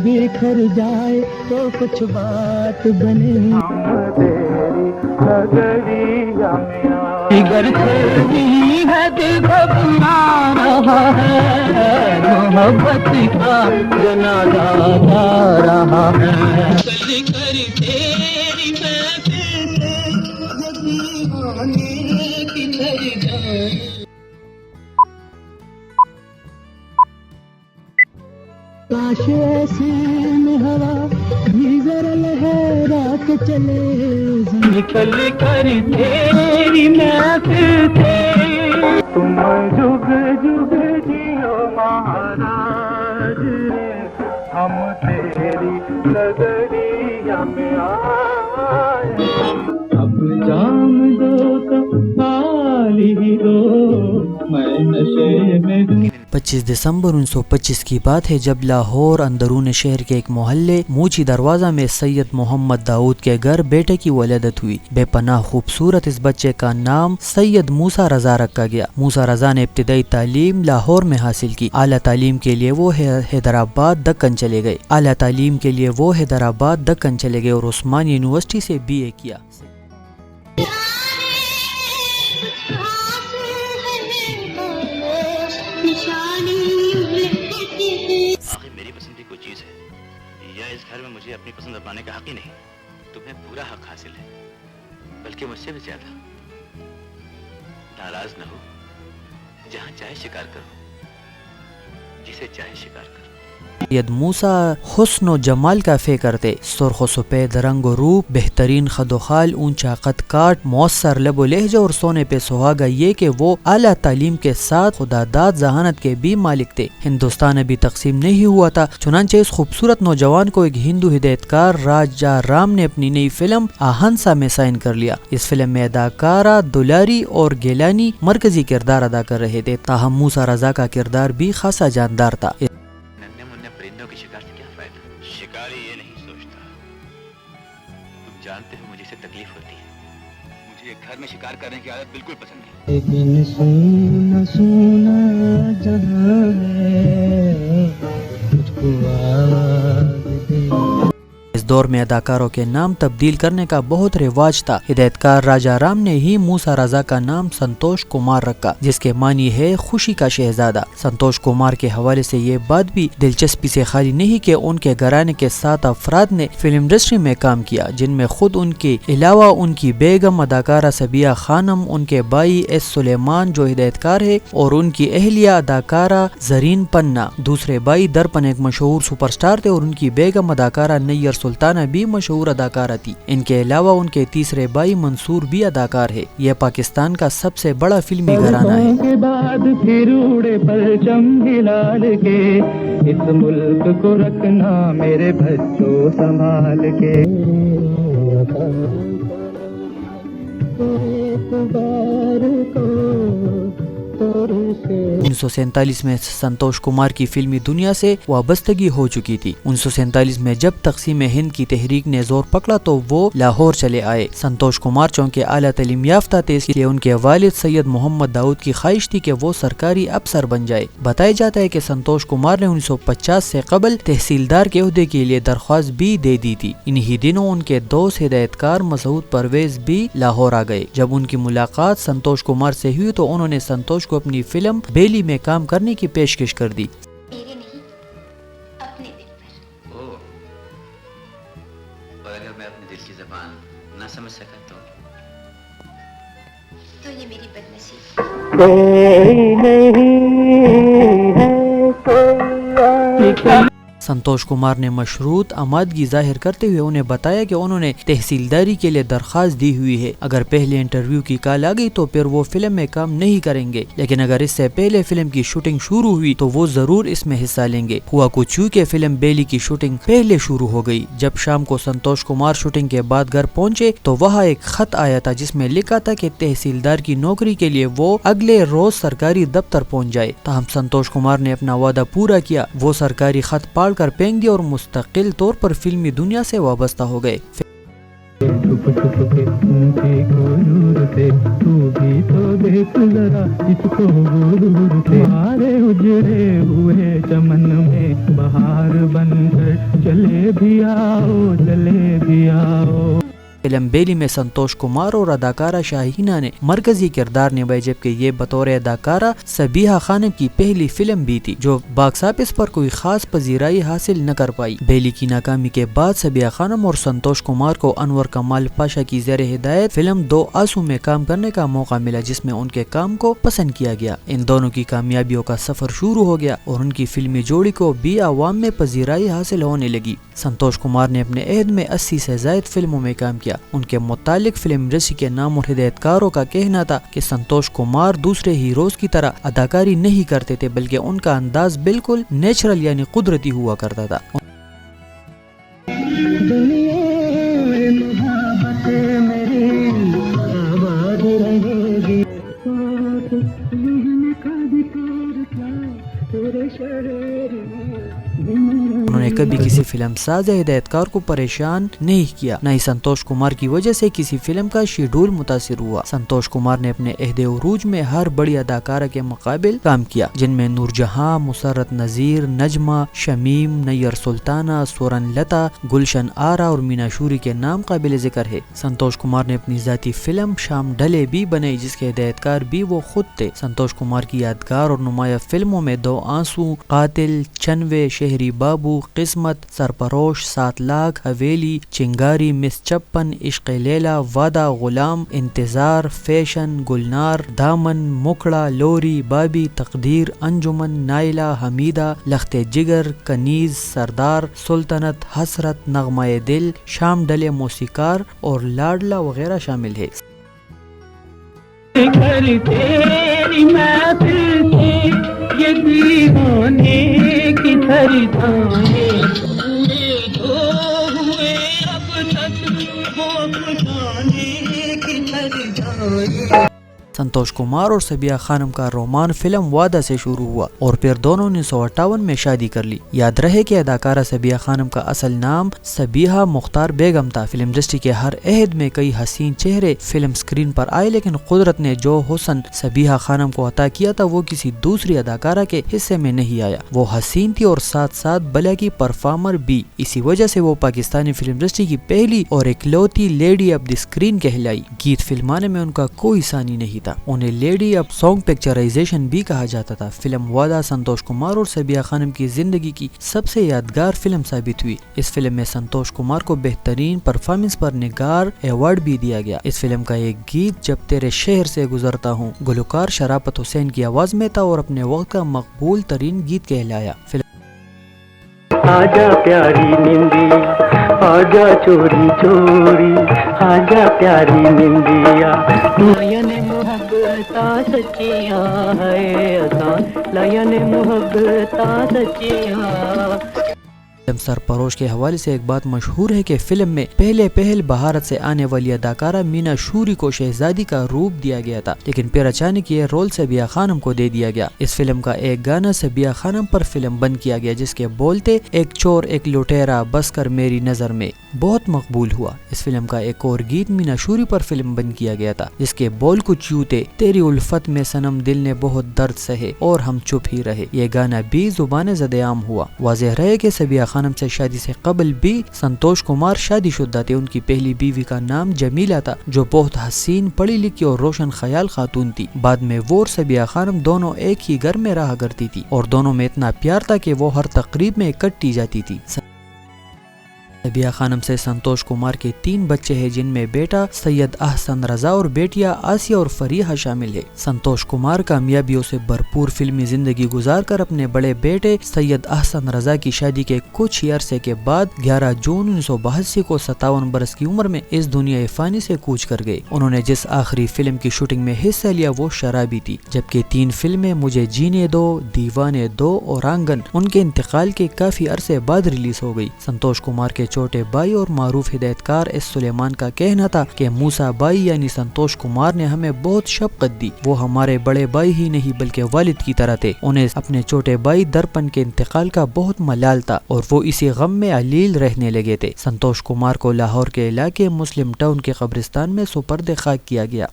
बिखर जाए तो कुछ बात बने, जिगर खोली है दिल घबरा रहा है, मोहब्बत का जनाजा गा रहा है। कल कर तेरी महफिल से ये दीवाने किधर जाए। काश ऐसी में हवा भी जरा लहरा के चले, निकल कर तेरी महफिल से तुम जुग जुग जियो महाराज, हम तेरी नगरिया में आए। अब जाम दो तो पाली दो, मैं नशे में 25 दिसंबर 1925 की बात है जब लाहौर अंदरून शहर के एक मोहल्ले मूची दरवाजा में सैयद मोहम्मद दाऊद के घर बेटे की वलदत हुई। बेपनाह खूबसूरत इस बच्चे का नाम सैयद मूसा रजा रखा गया। मूसा रजा ने इब्तिदाई तालीम लाहौर में हासिल की। आला तालीम के लिए वो हैदराबाद दक्कन चले गए और उस्मानिया यूनिवर्सिटी से BA किया। मेरी पसंद की कोई चीज है या इस घर में मुझे अपनी पसंद अपनाने का हक ही नहीं। तुम्हें पूरा हक हासिल है, बल्कि मुझसे भी ज्यादा। नाराज न हो, जहां चाहे शिकार करो, जिसे चाहे शिकार करो। सैयद मूसा हुस्न व जमाल का फे करते, सुर्ख व सफेद रंग व रूप, बेहतरीन खदोखाल, ऊंचा कद काट, मौसर लब व लहजा और सोने पे सुहागा ये कि वो आला तालीम के साथ खुदादाद जहानत के भी मालिक थे। हिंदुस्तान अभी तकसीम नहीं हुआ था, चुनांचे इस खूबसूरत नौजवान को एक हिंदू हिदायतकार राजा राम ने अपनी नई फिल्म आहंसा में साइन कर लिया। इस फिल्म में अदाकारा दुलारी और गेलानी मरकजी किरदार अदा कर रहे थे, ताहम मूसा रजा का किरदार भी खासा जानदार था। शिकारी ये नहीं सोचता, तुम जानते हो मुझे इससे तकलीफ होती है। मुझे घर में शिकार करने की आदत बिल्कुल पसंद नहीं। लेकिन सुना सुना जहां है, मुझको आवाज दे। इस दौर में अदाकारों के नाम तब्दील करने का बहुत रिवाज था। हिदायतकार राजा राम ने ही मूसा रजा का नाम संतोष कुमार रखा, जिसके मानी है खुशी का शहजादा। संतोष कुमार के हवाले से ये बात भी दिलचस्पी से खाली नहीं कि उनके घराने के 7 अफराद ने फिल्म इंडस्ट्री में काम किया, जिनमें खुद उनके अलावा उनकी बेगम अदाकारा सबिया खानम, उनके भाई एस सुलेमान जो हिदायतकार है, और उनकी अहलिया अदाकारा जरीन पन्ना। दूसरे भाई दर्पण एक मशहूर सुपरस्टार थे और उनकी बेगम अदाकारा नैयर सुल्ताना भी मशहूर अदाकारा थी। इनके अलावा उनके तीसरे भाई मंसूर भी अदाकार है। यह पाकिस्तान का सबसे बड़ा फिल्मी घराना है। के बाद फिर उड़े परचम हिलाल के, इस मुल्क को रखना मेरे बच्चों संभाल के। 1947 में संतोष कुमार की फिल्मी दुनिया से वाबस्तगी हो चुकी थी। 1947 में जब तक़सीम हिंद की तहरीक ने जोर पकड़ा तो वो लाहौर चले आए। संतोष कुमार चूंकि आला तालीम याफ्ता थे, इसलिए उनके वालिद सैयद मोहम्मद दाऊद की ख्वाहिश थी कि वो सरकारी अफसर बन जाए। बताया जाता है कि संतोष कुमार ने 1950 से कबल तहसीलदार के ओहदे के लिए दरख्वास्त भी दे दी थी। इन्हीं दिनों उनके दोस्त हिदायतकार मसूद परवेज भी लाहौर आ गए। जब उनकी मुलाकात संतोष कुमार से हुई तो उन्होंने संतोष को अपनी फिल्म बेली में काम करने की पेशकश कर दी। मेरे नहीं, अपने दिल पर। ओह, और अगर मैं अपने दिल की ज़बान ना समझ सका तो ये मेरी बदनसीबी। संतोष कुमार ने मशरूत आमादगी जाहिर करते हुए उन्हें बताया कि उन्होंने तहसीलदारी के लिए दरख्वास्त दी हुई है। अगर पहले इंटरव्यू की कॉल आ गई तो फिर वो फिल्म में काम नहीं करेंगे, लेकिन अगर इससे पहले फिल्म की शूटिंग शुरू हुई तो वो जरूर इसमें हिस्सा लेंगे। हुआ कुछ यूं कि फिल्म बेली की शूटिंग पहले शुरू हो गई। जब शाम को संतोष कुमार शूटिंग के बाद घर पहुंचे तो वहाँ एक खत आया था जिसमें लिखा था कि तहसीलदार की नौकरी के लिए वो अगले रोज सरकारी दफ्तर पहुँच जाए। ताहम संतोष कुमार ने अपना वादा पूरा किया। वो सरकारी खत पढ़ कर फेंक दिया और मुस्तकिल तौर पर फिल्मी दुनिया से वाबस्ता हो गए। से, तू भी तो देख जरा इसको गुरूर से। हमारे उजड़े हुए चमन में बहार बनकर चले भी आओ, चले भी आओ। फिल्म बेली में संतोष कुमार और अदाकारा शाहीना ने मरकजी किरदार निभाए, जबकि ये बतौर अदाकारा सबीहा खानम की पहली फिल्म भी थी जो बॉक्स ऑफिस पर कोई खास पजीराई हासिल न कर पाई। बेली की नाकामी के बाद सबीहा खानम और संतोष कुमार को अनवर कमाल पाशा की ज़ेर हिदायत फिल्म दो आंसू में काम करने का मौका मिला, जिसमें उनके काम को पसंद किया गया। इन दोनों की कामयाबियों का सफर शुरू हो गया और उनकी फिल्मी जोड़ी को भी आवाम में पजीराई हासिल होने लगी। संतोष कुमार ने अपने अहद में 80 से ज़ायद फिल्मों में काम किया। उनके मुतालिक फिल्म इंडस्ट्री के नाम और हिदायतकारों का कहना था कि संतोष कुमार दूसरे हीरोज की तरह अदाकारी नहीं करते थे, बल्कि उनका अंदाज बिल्कुल नेचुरल यानी कुदरती हुआ करता था। उन्होंने कभी किसी फिल्म साज या हिदायतकार को परेशान नहीं किया, न ही संतोष कुमार की वजह से किसी फिल्म का शेड्यूल मुतासिर हुआ। संतोश कुमार ने अपने अहदे उरूज में हर बड़ी अदाकारा के मुकाबिल काम किया, जिनमें नूरजहां, मुसर्रत नजीर, नजमा, शमीम, नैयर सुल्ताना, सोरन लता, गुलशन आरा और मीना शूरी के नाम काबिल जिक्र है। संतोष कुमार ने अपनी जाती फिल्म शाम ढले भी बनाई, जिसके हिदायतकार भी वो खुद थे। संतोष कुमार की यादगार और नुमाया फिल्मों में दो आंसू, कातिल, चनवे, शहरी बाबू, किस्मत, सरपरोश, 7 लाख, हवेली, चिंगारी, मिस चप्पन, इश्क लैला, वादा, गुलाम, इंतजार, फैशन, गुलनार, दामन, मुखड़ा, लोरी, बाबी, तकदीर, अंजुमन, नाइला, हमीदा, लख्ते जिगर, कनीज, सरदार, सुल्तानत, हसरत, नगमाए दिल, शाम डले मौसीकार और लाडला वगैरह शामिल है। तेरी महफिल की ये दीवाने की खरीदाने पूरे जो हुए अब तक वो अफसाने की खरीदाने। संतोष कुमार और सबीहा खानम का रोमान फिल्म वादा से शुरू हुआ और फिर दोनों ने 1958 में शादी कर ली। याद रहे कि अदाकारा सबीहा खानम का असल नाम सबीहा मुख्तार बेगम था। फिल्म इंडस्ट्री के हर अहद में कई हसीन चेहरे फिल्म स्क्रीन पर आए, लेकिन कुदरत ने जो हुस्न सबीहा खानम को अता किया था वो किसी दूसरी अदाकारा के हिस्से में नहीं आया। वो हसीन थी और साथ साथ भला की परफॉर्मर भी। इसी वजह से वो पाकिस्तानी फिल्म इंडस्ट्री की पहली और इकलौती लेडी ऑफ द स्क्रीन कहलाई। गीत फिल्माने में उनका कोई सानी नहीं था। उन्हें लेडी ऑफ सॉन्ग पिक्चराइजेशन भी कहा जाता था। फिल्म वादा संतोष कुमार और सबीहा खानम की जिंदगी की सबसे यादगार फिल्म साबित हुई। इस फिल्म में संतोष कुमार को बेहतरीन परफॉर्मेंस पर निगार अवार्ड भी दिया गया। इस फिल्म का एक गीत जब तेरे शहर से गुजरता हूँ गुलकार शराफत हुसैन की आवाज में था और अपने वक्त का मकबूल तरीन गीत कहलाया। आजा प्यारी निंदिया, आजा चोरी चोरी, आजा प्यारी निंदिया, लयन मोहब्बता सच्चिया है असा, लयन मोहब्बता सच्चिया। फिल्म सरपरोश के हवाले से एक बात मशहूर है कि फिल्म में पहल भारत से आने वाली अदाकारा मीना शूरी को शहजादी का रूप दिया गया था, लेकिन फिर अचानक ये रोल सबीहा खानम को दे दिया गया। इस फिल्म का एक गाना सबीहा खानम पर फिल्म बंद किया गया, जिसके बोलते एक चोर एक लुटेरा बस कर मेरी नजर में बहुत मकबूल हुआ। इस फिल्म का एक और गीत मीना शूरी पर फिल्म बंद किया गया था, जिसके बोल कुछ यूं थे, तेरी उल्फत में सनम दिल ने बहुत दर्द सहे और हम चुप ही रहे। ये गाना भी जुबान ज़द-ए-आम हुआ। वाज़ेह रहे कि सबीहा खानम से शादी से कबल भी संतोष कुमार शादीशुदा थे। उनकी पहली बीवी का नाम जमीला था, जो बहुत हसीन, पढ़ी लिखी और रोशन ख्याल खातून थी। बाद में वो और सबीहा खानम दोनों एक ही घर में रहा करती थी और दोनों में इतना प्यार था कि वो हर तकरीब में इकट्ठी जाती थी। सबीहा खानम से संतोष कुमार के 3 बच्चे हैं, जिनमें बेटा सैयद अहसन रजा और बेटियां आसिया और फरीहा शामिल है। संतोष कुमार कामयाबियों से भरपूर फिल्मी जिंदगी गुजार कर अपने बड़े बेटे सैयद अहसन रजा की शादी के कुछ ही अरसे के बाद 11 जून 1982 को 57 बरस की उम्र में इस दुनिया फानी से कूच कर गए। उन्होंने जिस आखिरी फिल्म की शूटिंग में हिस्सा लिया वो शराबी थी, जबकि 3 फिल्में मुझे जीने दो, दीवाने दो और आंगन उनके इंतकाल के काफी अरसे बाद रिलीज हो गई। संतोष कुमार के छोटे भाई और मारूफ हिदायतकार एस सुलेमान का कहना था कि मूसा भाई यानी संतोष कुमार ने हमें बहुत शफकत दी। वो हमारे बड़े भाई ही नहीं बल्कि वालिद की तरह थे। उन्हें अपने छोटे भाई दरपन के इंतकाल का बहुत मलाल था और वो इसी गम में अलील रहने लगे थे। संतोष कुमार को लाहौर के इलाके मुस्लिम टाउन के कब्रिस्तान में सुपर्द खाक किया गया।